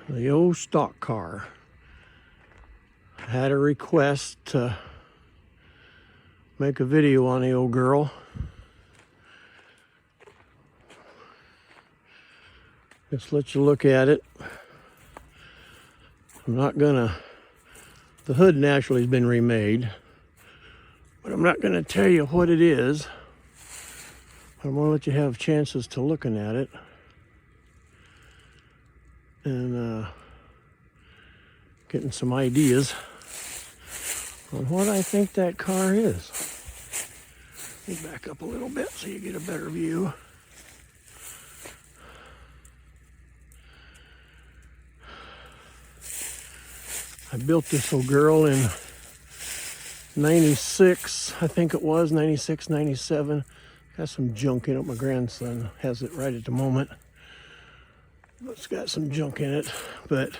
The old stock car. I had a request to make a video on the old girl. Just let you look at it. I'm not gonna, the hood naturally has been remade, but I'm not gonna tell you what it is. I'm gonna let you have chances to looking at it. And getting some ideas on what I think that car is. Let me back up a little bit so you get a better view. I built this old girl in 96, I think it was, 96, 97. Got some junk in it. My grandson has it right at the moment. It's got some junk in it, but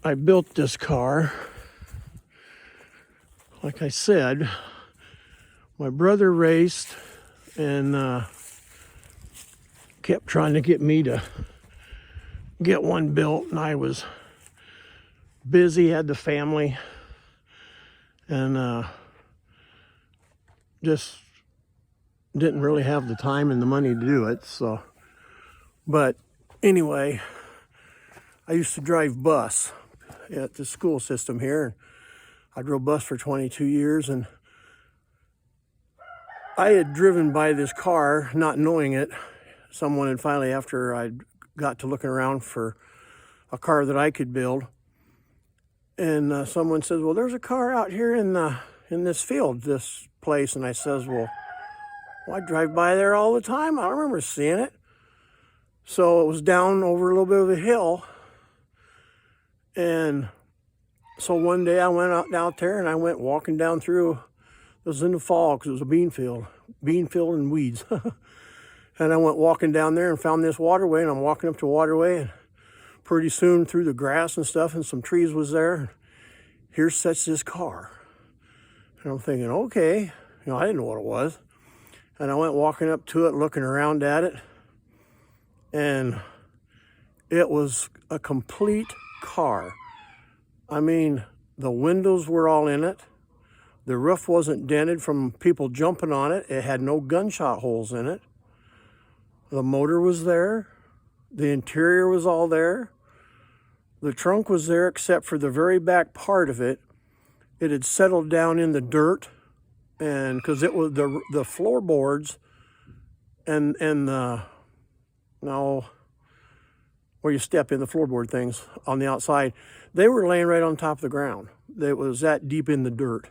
I built this car. Like I said, my brother raced and kept trying to get me to get one built, and I was busy, had the family, and just didn't really have the time and the money to do it. So, but anyway, I used to drive bus at the school system here. I drove bus for 22 years, and I had driven by this car, not knowing it. Someone had finally, after I got to looking around for a car that I could build, and someone says, "Well, there's a car out here in this field, this place." And I says, "Well, I drive by there all the time. I don't remember seeing it." So it was down over a little bit of a hill, and so one day I went out there and I went walking down through. It was in the fall because it was a bean field and weeds. And I went walking down there and found this waterway, and I'm walking up to the waterway, and pretty soon through the grass and stuff and some trees was there. Here sits this car. And I'm thinking, okay, I didn't know what it was. And I went walking up to it, looking around at it, and it was a complete car. I mean, the windows were all in it. The roof wasn't dented from people jumping on it. It had no gunshot holes in it. The motor was there. The interior was all there. The trunk was there except for the very back part of it. It had settled down in the dirt, and because it was the floorboards and the, now where you step in, the floorboard things on the outside, they were laying right on top of the ground. It was that deep in the dirt.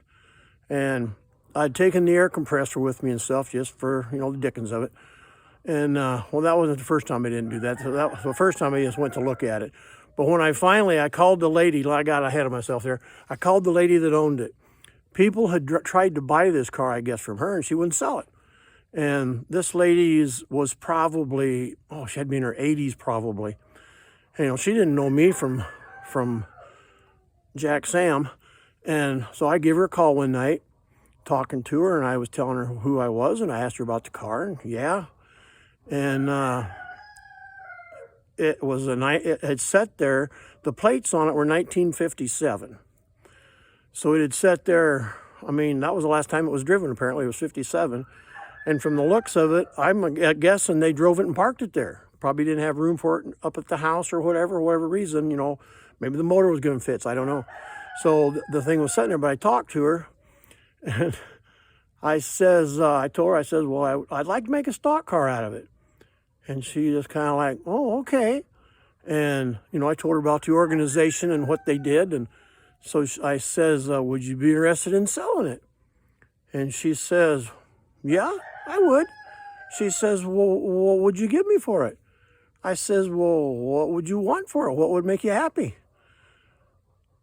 And I'd taken the air compressor with me and stuff just for, the dickens of it. And, well, that wasn't the first time I didn't do that. So that was the first time I just went to look at it. But when I called the lady, I got ahead of myself there. I called the lady that owned it. People had tried to buy this car, I guess, from her, and she wouldn't sell it. And this lady was probably, she had to be in her 80s probably. She didn't know me from Jack Sam. And so I gave her a call one night, talking to her, and I was telling her who I was, and I asked her about the car, and yeah. And it had sat there. The plates on it were 1957. So it had sat there. I mean, that was the last time it was driven, apparently. It was 57. And from the looks of it, I'm guessing they drove it and parked it there. Probably didn't have room for it up at the house or whatever reason, maybe the motor was going fits. I don't know. So the thing was sitting there, but I talked to her, and I told her, well, I'd like to make a stock car out of it. And she just kind of like, oh, okay. And, I told her about the organization and what they did. And so I says, would you be interested in selling it? And she says, yeah, I would. She says, well, what would you give me for it? I says, well, what would you want for it? What would make you happy?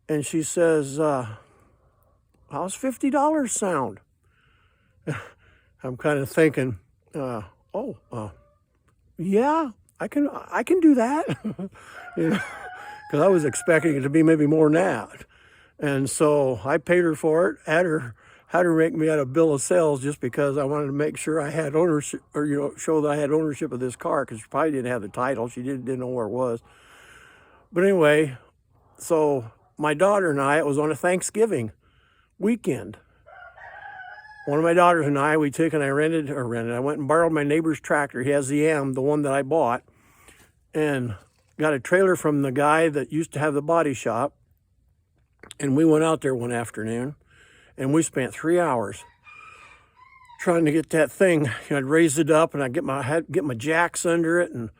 And she says, how's $50 sound? I'm kind of thinking, yeah, I can do that. Because I was expecting it to be maybe more than that. And so I paid her for it, had her make me out a bill of sales just because I wanted to make sure I had ownership, or show that I had ownership of this car, because she probably didn't have the title. She didn't know where it was. But anyway, so my daughter and I, it was on a Thanksgiving weekend. One of my daughters and I, I went and borrowed my neighbor's tractor. He has the the one that I bought, and got a trailer from the guy that used to have the body shop. And we went out there one afternoon, and we spent 3 hours trying to get that thing. I'd raise it up, and I'd get my jacks under it and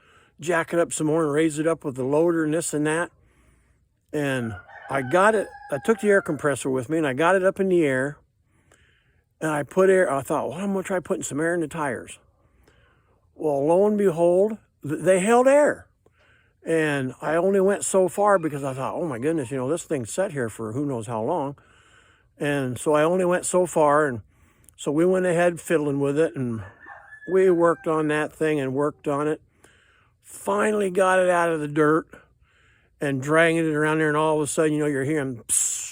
jack it up some more and raise it up with the loader and this and that. And I got it. I took the air compressor with me, and I got it up in the air. And I put air. I thought, well, I'm going to try putting some air in the tires. Well, lo and behold, they held air. And I only went so far because I thought, oh my goodness, this thing's sat here for who knows how long. And so I only went so far. And so we went ahead fiddling with it, and we worked on that thing and worked on it. Finally got it out of the dirt and dragging it around there. And all of a sudden, you're hearing, psst,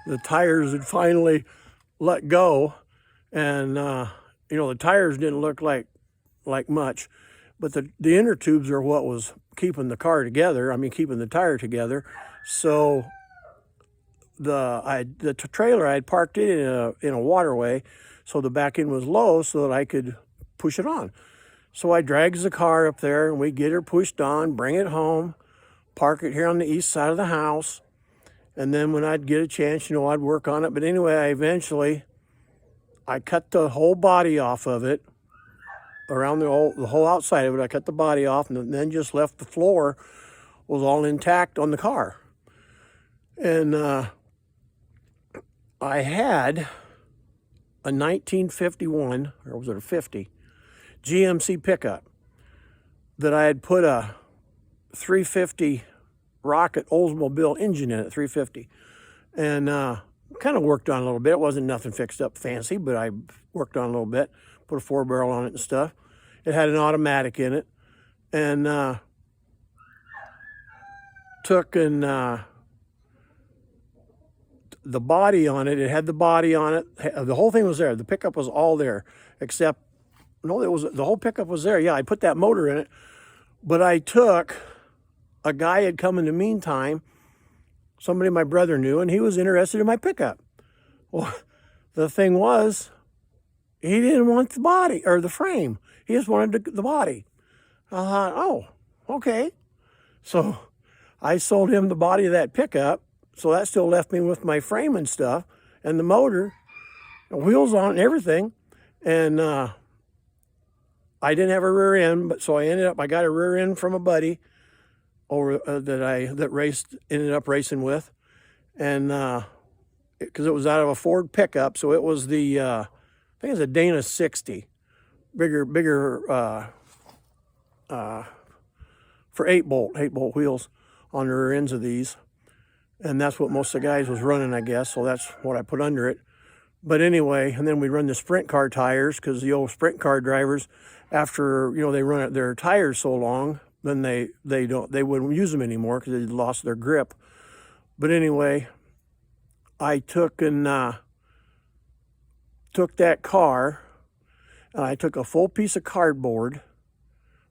the tires had finally let go. And, the tires didn't look like much, but the inner tubes are what was keeping the car together. Keeping the tire together. So the trailer, I had parked it in a waterway, so the back end was low so that I could push it on. So I drags the car up there, and we get her pushed on, bring it home, park it here on the east side of the house, and then when I'd get a chance, I'd work on it. But anyway, I cut the whole body off of it, around the whole outside of it. I cut the body off, and then just left the floor was all intact on the car. And I had a 1951, or was it a 50, GMC pickup that I had put a 350 Rocket Oldsmobile engine in it, 350. And kind of worked on a little bit. It wasn't nothing fixed up fancy, but I worked on a little bit. Put a 4-barrel on it and stuff. It had an automatic in it. And took and the body on it. It had the body on it. The whole thing was there. The pickup was all there, except the whole pickup was there. Yeah, I put that motor in it, but I took a guy had come in the meantime. Somebody my brother knew, and he was interested in my pickup. Well, the thing was, he didn't want the body or the frame. He just wanted the body. I thought, oh, okay. So I sold him the body of that pickup. So that still left me with my frame and stuff, and the motor, and wheels on it and everything. And I didn't have a rear end, but so I got a rear end from a buddy ended up racing with, and because it was out of a Ford pickup, so it was the I think it's a Dana 60, bigger for 8-bolt wheels on the rear ends of these. And that's what most of the guys was running, I guess. So that's what I put under it. But anyway, and then we run the sprint car tires, because the old sprint car drivers, after they run their tires so long, then they wouldn't use them anymore because they lost their grip. But anyway, I took that car, and I took a full piece of cardboard.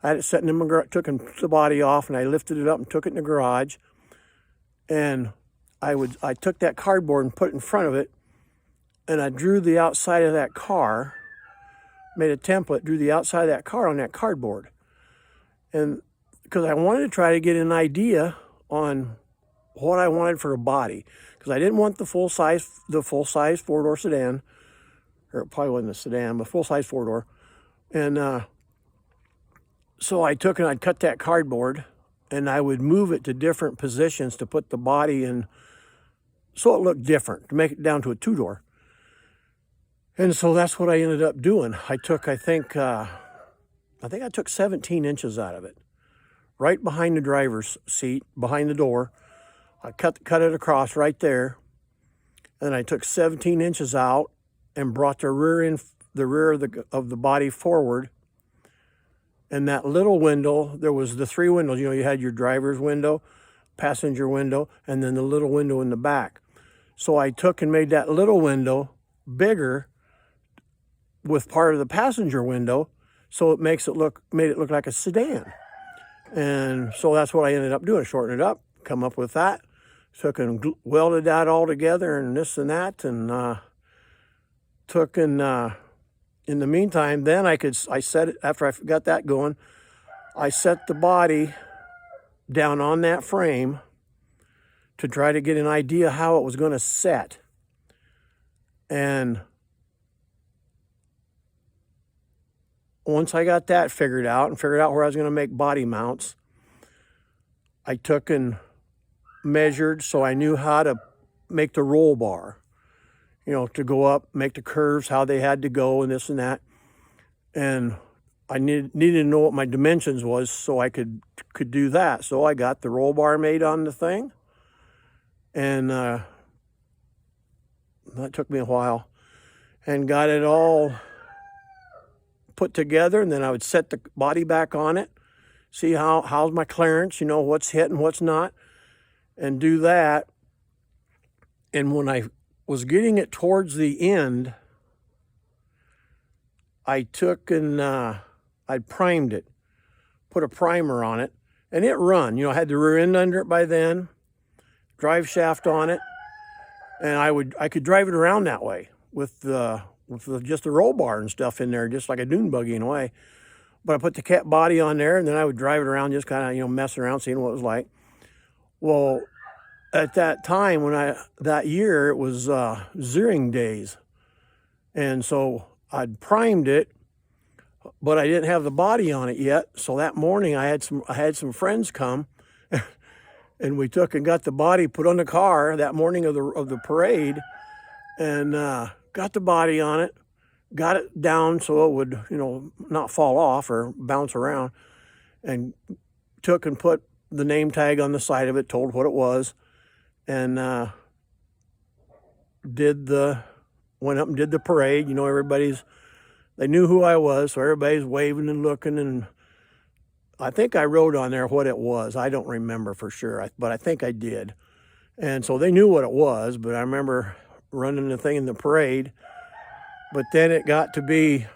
I had it sitting in my garage, took the body off, and I lifted it up and took it in the garage. And I took that cardboard and put it in front of it, and I drew the outside of that car, made a template, drew the outside of that car on that cardboard. And because I wanted to try to get an idea on what I wanted for a body, because I didn't want the full size 4-door sedan, or it probably wasn't a sedan, but full size 4-door. And so I took and I'd cut that cardboard, and I would move it to different positions to put the body in, so it looked different, to make it down to a 2-door. And so that's what I ended up doing. I think I took 17 inches out of it, right behind the driver's seat, behind the door. I cut it across right there, and I took 17 inches out and brought the rear of the body forward. And that little window, there was the 3 windows. You had your driver's window, passenger window, and then the little window in the back. So I took and made that little window bigger with part of the passenger window, so made it look like a sedan. And so that's what I ended up doing, shorten it up, come up with that. Took and welded that all together and this and that, and took and in the meantime, then I set it, after I got that going, I set the body down on that frame to try to get an idea how it was going to set. And once I got that figured out and figured out where I was going to make body mounts, I took and measured so I knew how to make the roll bar, to go up, make the curves, how they had to go and this and that. And I needed to know what my dimensions was so I could do that. So I got the roll bar made on the thing, and that took me a while, and got it all put together. And then I would set the body back on it, see how's my clearance, what's hitting, what's not, and do that. And when I was getting it towards the end, I took and I primed it, put a primer on it, and it run. I had the rear end under it by then, drive shaft on it, and I could drive it around that way with just the roll bar and stuff in there, just like a dune buggy in a way. But I put the cat body on there, and then I would drive it around, just kind of messing around, seeing what it was like. Well, at that time that year it was Zeering days, and so I'd primed it, but I didn't have the body on it yet. So that morning I had some friends come, and we took and got the body put on the car that morning of the parade, and got the body on it, got it down so it would not fall off or bounce around, and took and put the name tag on the side of it, told what it was, and went up and did the parade. They knew who I was, so everybody's waving and looking, and I think I wrote on there what it was. I don't remember for sure, but I think I did. And so they knew what it was, but I remember running the thing in the parade. But then it got to be,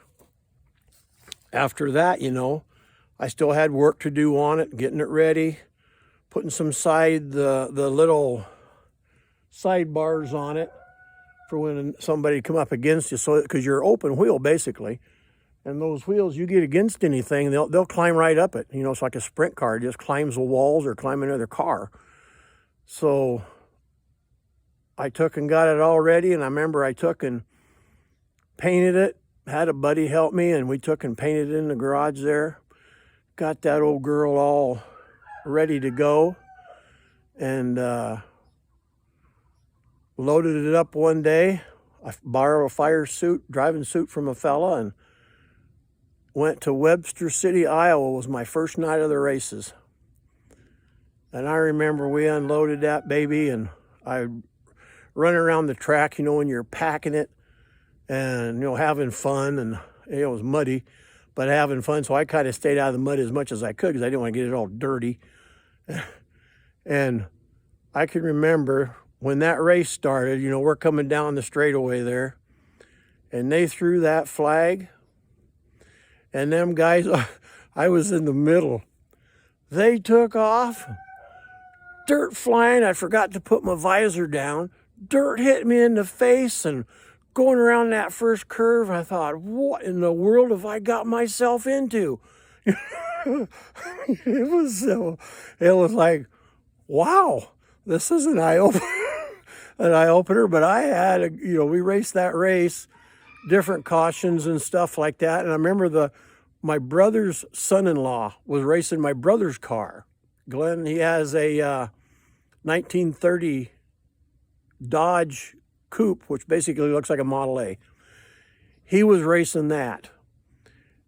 after that, I still had work to do on it, getting it ready, putting the little sidebars on it for when somebody come up against you, so because you're open wheel basically, and those wheels, you get against anything, they'll climb right up it. It's like a sprint car, it just climbs the walls or climb another car. So I took and got it all ready, and I remember I took and painted it, had a buddy help me, and we took and painted it in the garage there, got that old girl all ready to go, and loaded it up one day. I borrowed a driving suit from a fella, and went to Webster City, Iowa. Was my first night of the races. And I remember we unloaded that baby, and I run around the track, when you're packing it and, having fun, and it was muddy, but having fun. So I kind of stayed out of the mud as much as I could because I didn't want to get it all dirty. And I can remember when that race started, we're coming down the straightaway there, and they threw that flag, and them guys, I was in the middle. They took off, dirt flying. I forgot to put my visor down. Dirt hit me in the face, and going around that first curve, I thought, what in the world have I got myself into? It was like, wow, this is an eye-opener. But I had, we raced that race, different cautions and stuff like that. And I remember my brother's son-in-law was racing my brother's car. Glenn, he has a 1930 Dodge Coupe, which basically looks like a Model A. He was racing that.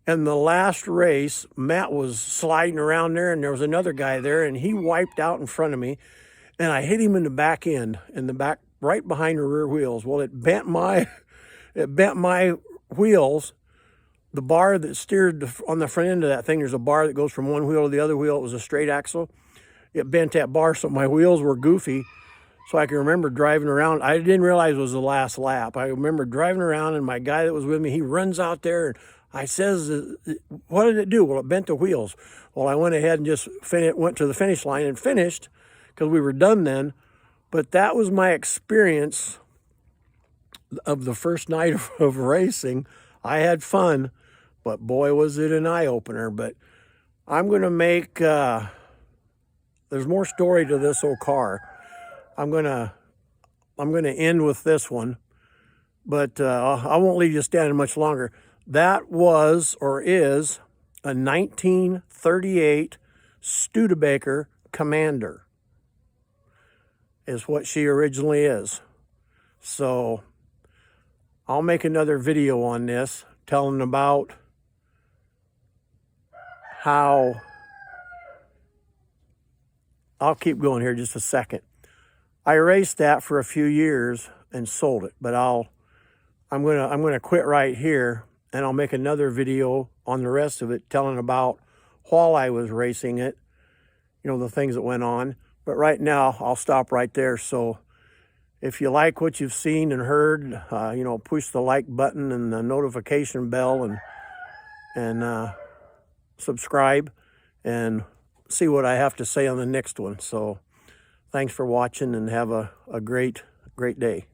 And the last race, Matt was sliding around there, and there was another guy there, and he wiped out in front of me, and I hit him in the back end, right behind the rear wheels. Well, it bent my wheels. The bar that steered on the front end of that thing, there's a bar that goes from one wheel to the other wheel. It was a straight axle. It bent that bar, so my wheels were goofy. So I can remember driving around. I didn't realize it was the last lap. I remember driving around, and my guy that was with me, he runs out there, and I says, what did it do? Well, it bent the wheels. Well, I went ahead and just went to the finish line and finished because we were done then. But that was my experience of the first night of racing. I had fun, but boy, was it an eye-opener. But I'm going to make, there's more story to this old car. I'm going to end with this one, but I won't leave you standing much longer. That was, or is, a 1938 Studebaker Commander, is what she originally is. So I'll make another video on this, telling about how, I'll keep going here just a second. I raced that for a few years and sold it, but I'm gonna quit right here, and I'll make another video on the rest of it, telling about while I was racing it, you know, the things that went on. But right now, I'll stop right there. So if you like what you've seen and heard, you know, push the like button and the notification bell, and subscribe, and see what I have to say on the next one. So thanks for watching, and have a great day.